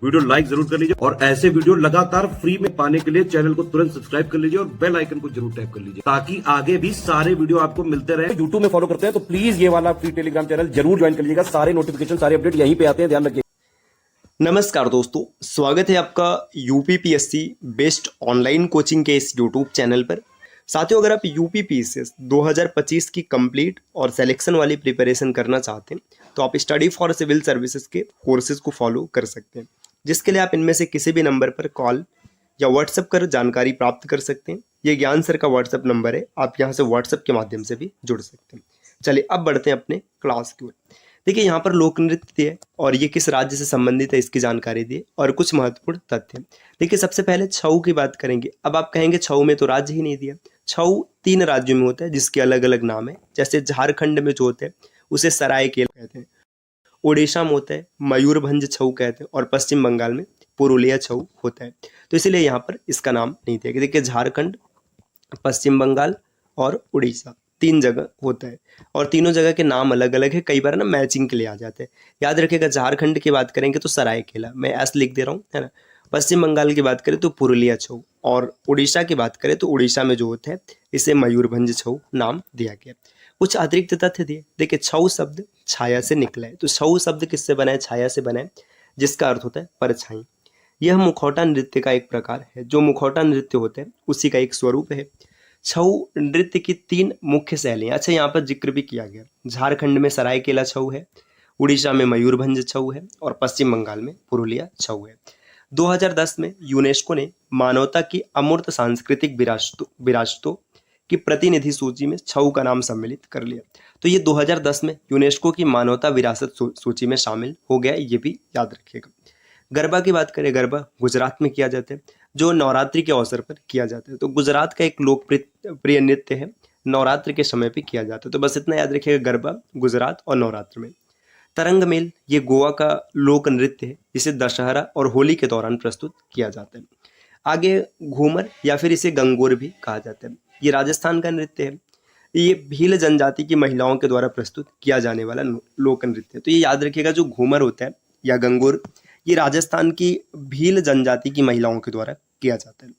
Video like जरूर कर लीजिए और ऐसे वीडियो लगातार फ्री में पाने के लिए चैनल को तुरंत सब्सक्राइब कर लीजिए और बेल आइकन को जरूर टैप कर लीजिए ताकि आगे भी सारे वीडियो आपको मिलते रहे। यूट्यूब में फॉलो करते हैं तो प्लीज ये वाला फ्री टेलीग्राम चैनल जरूर ज्वाइन कर लीजिएगा। सारे नोटिफिकेशन सारे अपडेट यहीं पे आते हैं, ध्यान रखिए। नमस्कार दोस्तों, स्वागत है आपका यूपीपीएससी बेस्ट ऑनलाइन कोचिंग के इस यूट्यूब चैनल पर। साथियों, अगर आप यूपीपीएससी 2025 की कंप्लीट और सिलेक्शन वाली प्रिपरेशन करना चाहते हैं तो आप स्टडी फॉर सिविल सर्विसेज के कोर्सेज को फॉलो कर सकते हैं, जिसके लिए आप इनमें से किसी भी नंबर पर कॉल या व्हाट्सएप कर जानकारी प्राप्त कर सकते हैं। ये ज्ञान सर का व्हाट्सएप नंबर है, आप यहाँ से व्हाट्सएप के माध्यम से भी जुड़ सकते हैं। चलिए अब बढ़ते हैं अपने क्लास की ओर। देखिए, यहाँ पर लोक नृत्य है और ये किस राज्य से संबंधित है इसकी जानकारी दी और कुछ महत्वपूर्ण तथ्य। देखिए, सबसे पहले छऊ की बात करेंगे। अब आप कहेंगे छऊ में तो राज्य ही नहीं दिया। छऊ 3 राज्यों में होता है जिसके अलग अलग नाम है। जैसे झारखंड में जो होता है उसे सरायकेला कहते हैं, उड़ीसा में होता है मयूरभंज छऊ कहते हैं और पश्चिम बंगाल में पुरुलिया छऊ होता है। तो इसीलिए यहाँ पर इसका नाम नहीं दिया। देखिए, झारखंड, पश्चिम बंगाल और उड़ीसा 3 जगह होता है और तीनों जगह के नाम अलग अलग है। कई बार ना मैचिंग के लिए आ जाते हैं। याद रखिएगा, झारखंड की बात करेंगे तो सरायकेला, मैं एस लिख दे रहा हूँ, है ना। पश्चिम बंगाल की बात करें तो पुरुलिया छऊ और उड़ीसा की बात करें तो उड़ीसा में जो होता है इसे मयूरभंज छऊ नाम दिया गया। कुछ अतिरिक्त तथ्य दिए। देखिए, छऊ शब्द छाया से निकला है। तो छऊ शब्द किससे बना है? छाया से बना है, जिसका अर्थ होता है परछाई। यह मुखौटा नृत्य का एक प्रकार है। जो मुखौटा नृत्य होता है उसी का एक स्वरूप है। छऊ नृत्य की 3 मुख्य शैलियां। अच्छा, यहाँ पर जिक्र भी किया गया। झारखंड में सरायकेला छऊ है, उड़ीसा में मयूरभंज छऊ है और पश्चिम बंगाल में पुरुलिया छऊ है। 2010 में यूनेस्को ने मानवता की अमूर्त सांस्कृतिक विरासतों की प्रतिनिधि सूची में छऊ का नाम सम्मिलित कर लिया। तो ये 2010 में यूनेस्को की मानवता विरासत सूची में शामिल हो गया, ये भी याद रखिएगा। गरबा की बात करें, गरबा गुजरात में किया जाता है, जो नवरात्रि के अवसर पर किया जाता है। तो गुजरात का एक लोकप्रिय नृत्य है, नवरात्रि के समय पे किया जाता है। तो बस इतना याद रखिएगा, गरबा गुजरात और नवरात्र में। तरंग मेल ये गोवा का लोक नृत्य है, जिसे दशहरा और होली के दौरान प्रस्तुत किया जाता है। आगे घूमर या फिर इसे गंगोर भी कहा जाता है, ये राजस्थान का नृत्य है। ये भील जनजाति की महिलाओं के द्वारा प्रस्तुत किया जाने वाला लोक नृत्य है। तो ये याद रखिएगा, जो घूमर होता है या गंगोर, ये राजस्थान की भील जनजाति की महिलाओं के द्वारा किया जाता है।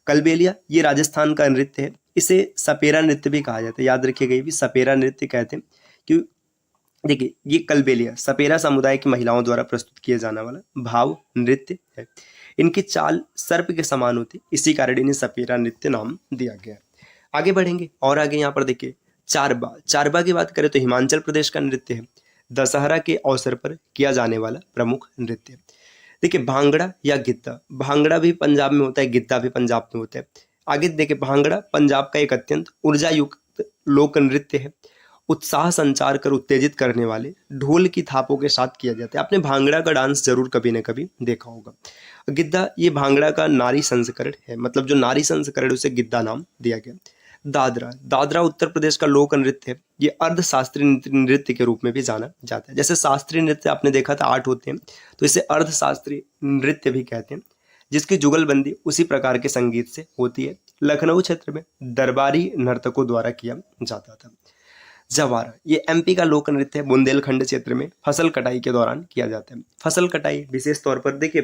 कलबेलिया ये राजस्थान का नृत्य है, इसे सपेरा नृत्य भी कहा जाता है। याद रखिएगा, ये भी सपेरा नृत्य कहते हैं। कि देखिए, ये कलबेलिया सपेरा समुदाय की महिलाओं द्वारा प्रस्तुत किया जाने वाला भाव नृत्य है। इनकी चाल सर्प के समान होती, इसी कारण इन्हें सपेरा नृत्य नाम दिया गया। आगे बढ़ेंगे और आगे यहाँ पर देखिए, चारबा। चारबा की बात करें तो हिमाचल प्रदेश का नृत्य है, दशहरा के अवसर पर किया जाने वाला प्रमुख नृत्य। देखिए, भांगड़ा या गिद्दा, भांगड़ा भी पंजाब में होता है, गिद्दा भी पंजाब में होता है। आगे देखिए, भांगड़ा पंजाब का एक अत्यंत ऊर्जा युक्त लोक नृत्य है। उत्साह संचार कर उत्तेजित करने वाले ढोल की थापों के साथ किया जाता है। आपने भांगड़ा का डांस जरूर कभी न कभी देखा होगा। गिद्दा ये भांगड़ा का नारी संस्करण है, मतलब जो नारी संस्करण उसे गिद्दा नाम दिया गया। दादरा, दादरा उत्तर प्रदेश का लोक नृत्य है। ये अर्ध शास्त्रीय नृत्य के रूप में भी जाना जाता है। जैसे शास्त्रीय नृत्य आपने देखा था 8 होते हैं, तो इसे अर्ध शास्त्रीय नृत्य भी कहते हैं, जिसकी जुगलबंदी उसी प्रकार के संगीत से होती है। लखनऊ क्षेत्र में दरबारी नर्तकों द्वारा किया जाता था। जवारा ये एमपी का लोक नृत्य है, बुंदेलखंड क्षेत्र में फसल कटाई के दौरान किया जाता है। फसल कटाई विशेष तौर पर देखिए,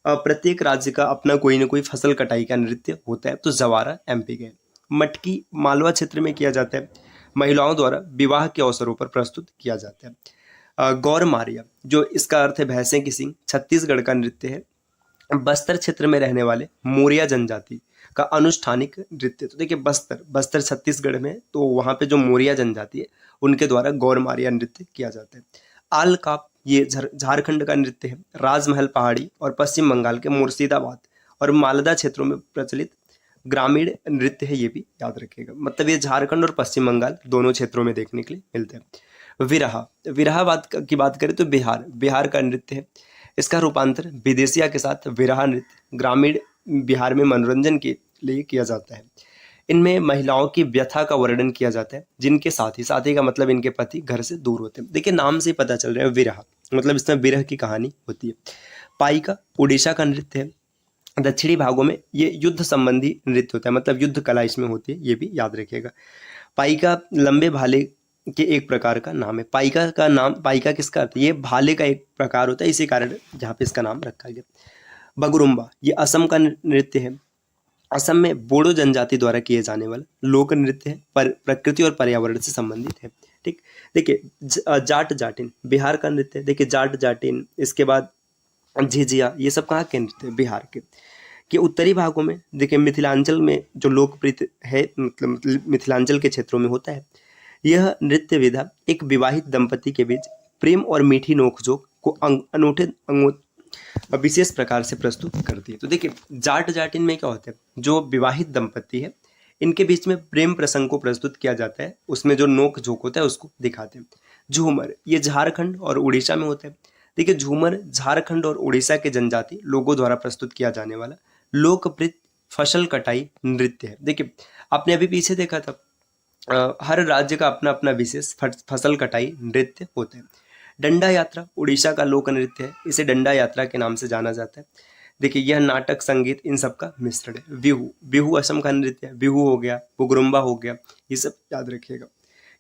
प्रत्येक राज्य का अपना कोई ना कोई फसल कटाई का नृत्य होता है, तो जवारा एमपी के। मटकी मालवा क्षेत्र में किया जाता है, महिलाओं द्वारा विवाह के अवसरों पर प्रस्तुत किया जाता है। गौर मारिया, जो इसका अर्थ है भैंसे की सींग, छत्तीसगढ़ का नृत्य है। बस्तर क्षेत्र में रहने वाले मोरिया जनजाति का अनुष्ठानिक नृत्य। तो देखिए, बस्तर छत्तीसगढ़ में, तो वहाँ पे जो मोरिया जनजाति है उनके द्वारा गौर मारिया नृत्य किया जाता है। आलकाप ये झारखंड का नृत्य है। राजमहल पहाड़ी और पश्चिम बंगाल के मुर्शिदाबाद और मालदा क्षेत्रों में प्रचलित ग्रामीण नृत्य है, ये भी याद रखिएगा। मतलब ये झारखंड और पश्चिम बंगाल दोनों क्षेत्रों में देखने के लिए मिलते हैं। विरहा, विरहा की बात करें तो बिहार का नृत्य है। इसका रूपांतर विदेशिया के साथ विरहा नृत्य ग्रामीण बिहार में मनोरंजन के लिए किया जाता है। इनमें महिलाओं की व्यथा का वर्णन किया जाता है, जिनके साथी का मतलब इनके पति घर से दूर होते हैं। देखिए, नाम से ही पता चल रहा है विरहा, मतलब इसमें विरह की कहानी होती है। पाइका उड़ीसा का नृत्य है। दक्षिणी भागों में ये युद्ध संबंधी नृत्य होता है, मतलब युद्ध कला इसमें होती है, ये भी याद रखिएगा। पाइका लंबे भाले के एक प्रकार का नाम है। पाइका का नाम, पाइका किसका अर्थ है? ये भाले का एक प्रकार होता है, इसी कारण यहाँ पे इसका नाम रखा गया। बगरुम्बा ये असम का नृत्य है। असम में बोडो जनजाति द्वारा किए जाने वाला लोक नृत्य है, पर प्रकृति और पर्यावरण से संबंधित है। ठीक, देखिए जाट जाटिन बिहार का नृत्य है। देखिए जाट जाटिन, इसके बाद झिझिया, ये सब कहाँ के नृत्य है? बिहार के उत्तरी भागों में। देखिए मिथिलांचल में जो लोकप्रिय है, मतलब मिथिलांचल के क्षेत्रों में होता है। यह नृत्य विधा एक विवाहित दंपति के बीच प्रेम और मीठी नोकझोंक को अनूठे विशेष प्रकार से प्रस्तुत करती है। तो देखिए जाट जाटिन में क्या होता है, जो विवाहित दंपति है इनके बीच में प्रेम प्रसंग को प्रस्तुत किया जाता है, उसमें जो नोक झोंक होता है उसको दिखाते हैं। झूमर ये झारखंड और उड़ीसा में होता है। देखिए झूमर झारखंड और उड़ीसा के जनजाति लोगों द्वारा प्रस्तुत किया जाने वाला लोकप्रिय फसल कटाई नृत्य है। देखिए आपने अभी पीछे देखा था, हर राज्य का अपना अपना विशेष फसल कटाई नृत्य होता है। डंडा यात्रा उड़ीसा का लोक नृत्य है, इसे डंडा यात्रा के नाम से जाना जाता है। देखिए यह नाटक संगीत इन सब का मिश्रण है। बिहू, बिहू असम का नृत्य है। बिहू हो गया, बुगरुम्बा हो गया, ये सब याद रखिएगा।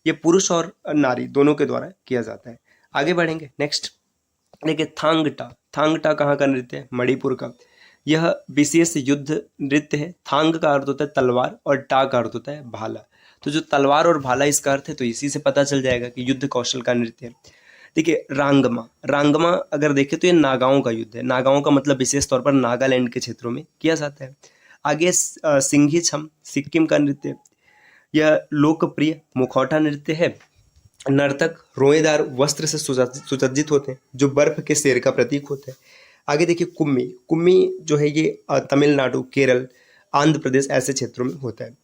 ये पुरुष और नारी दोनों के द्वारा किया जाता है। आगे बढ़ेंगे नेक्स्ट। देखिए थांगटा, थांगटा कहाँ का नृत्य है? मणिपुर का। यह विशेष युद्ध नृत्य है। थांग का अर्थ होता है तलवार और टा का अर्थ होता है भाला। तो जो तलवार और भाला इसका अर्थ है, तो इसी से पता चल जाएगा कि युद्ध कौशल का नृत्य है। देखिए रांगमा, रांगमा अगर देखें तो ये नागाओं का युद्ध है। नागाओं का मतलब विशेष तौर पर नागालैंड के क्षेत्रों में किया जाता है। आगे सिंघी छम सिक्किम का नृत्य, यह लोकप्रिय मुखौटा नृत्य है। नर्तक रोएदार वस्त्र से सुसज्जित होते हैं, जो बर्फ के शेर का प्रतीक होता है। आगे देखिए कुम्मी, कुम्मी जो है ये तमिलनाडु, केरल, आंध्र प्रदेश ऐसे क्षेत्रों में होता है।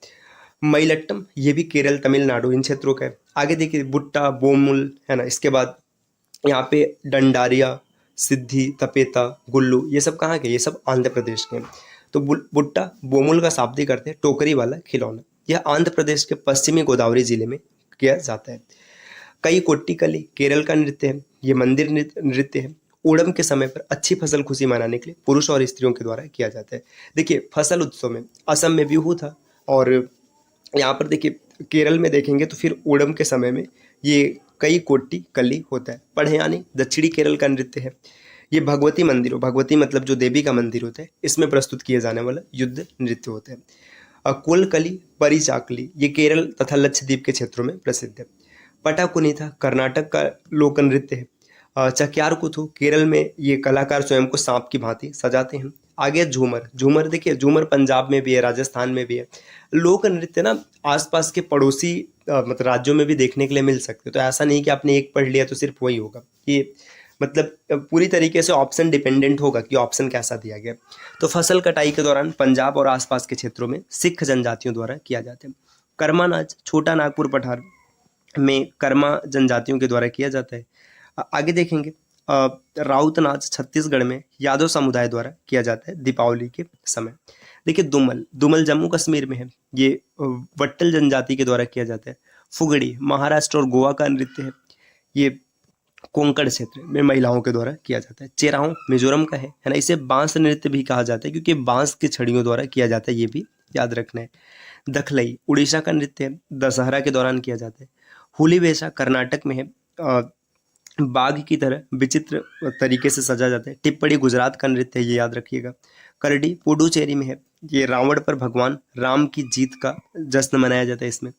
मयिलट्टम ये भी केरल, तमिलनाडु इन क्षेत्रों का है। आगे देखिए बुट्टा, बोमुल है ना। इसके बाद यहाँ पे डंडारिया, सिद्धि, तपेता, गुल्लू, ये सब कहाँ के? ये सब आंध्र प्रदेश के हैं। तो बुट्टा बोमुल का शाब्दिक अर्थ है टोकरी वाला खिलौना। यह आंध्र प्रदेश के पश्चिमी गोदावरी जिले में किया जाता है। कई कोट्टिकली केरल का नृत्य है। ये मंदिर नृत्य है। ओणम के समय पर अच्छी फसल खुशी मनाने के लिए पुरुष और स्त्रियों के द्वारा किया जाता है। देखिए फसल उत्सव में असम में बिहू था, और यहाँ पर देखिए केरल में देखेंगे तो फिर ओणम के समय में ये कई कोट्टी कली होता है। पढ़यानी दक्षिणी केरल का नृत्य है। ये भगवती मंदिरों, भगवती मतलब जो देवी का मंदिर होता है, इसमें प्रस्तुत किए जाने वाला युद्ध नृत्य होता है। कोलकली, परिचाकली ये केरल तथा लक्षद्वीप के क्षेत्रों में प्रसिद्ध है। पटाकुनिथा कर्नाटक का लोक नृत्य है। चक्यार कुथु केरल में ये कलाकार स्वयं को सांप की भांति सजाते हैं। आगे झूमर, झूमर देखिए झूमर पंजाब में भी है, राजस्थान में भी है। लोक नृत्य ना आसपास के पड़ोसी मतलब राज्यों में भी देखने के लिए मिल सकते हैं। तो ऐसा नहीं कि आपने एक पढ़ लिया तो सिर्फ वही होगा, ये मतलब पूरी तरीके से ऑप्शन डिपेंडेंट होगा कि ऑप्शन कैसा दिया गया। तो फसल कटाई के दौरान पंजाब और आसपास के क्षेत्रों में सिख जनजातियों द्वारा किया जाता है। कर्मा नाच छोटा नागपुर पठार में कर्मा जनजातियों के द्वारा किया जाता है। आगे देखेंगे राउत नाच छत्तीसगढ़ में यादव समुदाय द्वारा किया जाता है दीपावली के समय। देखिए दुमल, दुमल जम्मू कश्मीर में है। ये वट्टल जनजाति के द्वारा किया जाता है। फुगड़ी महाराष्ट्र और गोवा का नृत्य है। ये कोंकण क्षेत्र में महिलाओं के द्वारा किया जाता है। चेराओ मिजोरम का है ना। इसे बांस नृत्य भी कहा जाता है क्योंकि बांस की छड़ियों द्वारा किया जाता है, ये भी याद रखना है। दखलई उड़ीसा का नृत्य है, दशहरा के दौरान किया जाता है। हुली वेशा कर्नाटक में है, बाघ की तरह विचित्र तरीके से सजा जाता है। टिप्पणी गुजरात का नृत्य है, ये याद रखिएगा। करडी पुडुचेरी में है, ये रावण पर भगवान राम की जीत का जश्न मनाया जाता है इसमें।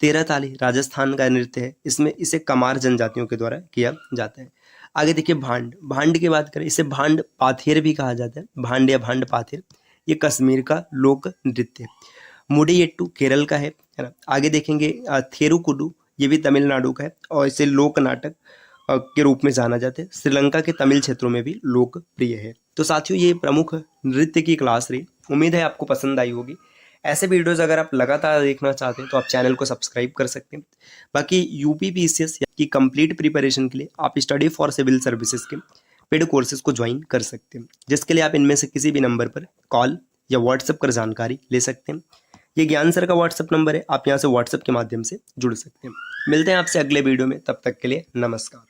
तेरह ताली राजस्थान का नृत्य है, इसमें इसे कमार जनजातियों के द्वारा किया जाता है। आगे देखिए भांड, भांड की बात करें, इसे भांड पाथेर भी कहा जाता है। भांड या भांड पाथेर ये कश्मीर का लोक नृत्य है। मुडियट्टू केरल का है ना। आगे देखेंगे थेरुकुडू, ये भी तमिलनाडु का है और इसे लोक नाटक के रूप में जाना जाता है। श्रीलंका के तमिल क्षेत्रों में भी लोकप्रिय है। तो साथियों ये प्रमुख नृत्य की क्लास रही, उम्मीद है आपको पसंद आई होगी। ऐसे वीडियोस अगर आप लगातार देखना चाहते हैं तो आप चैनल को सब्सक्राइब कर सकते हैं। बाकी यूपीपीसीएस की कंप्लीट प्रिपरेशन के लिए आप स्टडी फॉर सिविल सर्विसेज के पेड कोर्सेज को ज्वाइन कर सकते हैं, जिसके लिए आप इनमें से किसी भी नंबर पर कॉल या व्हाट्सएप कर जानकारी ले सकते हैं। ये ज्ञान सर का व्हाट्सएप नंबर है, आप यहाँ से व्हाट्सएप के माध्यम से जुड़ सकते हैं। मिलते हैं आपसे अगले वीडियो में, तब तक के लिए नमस्कार।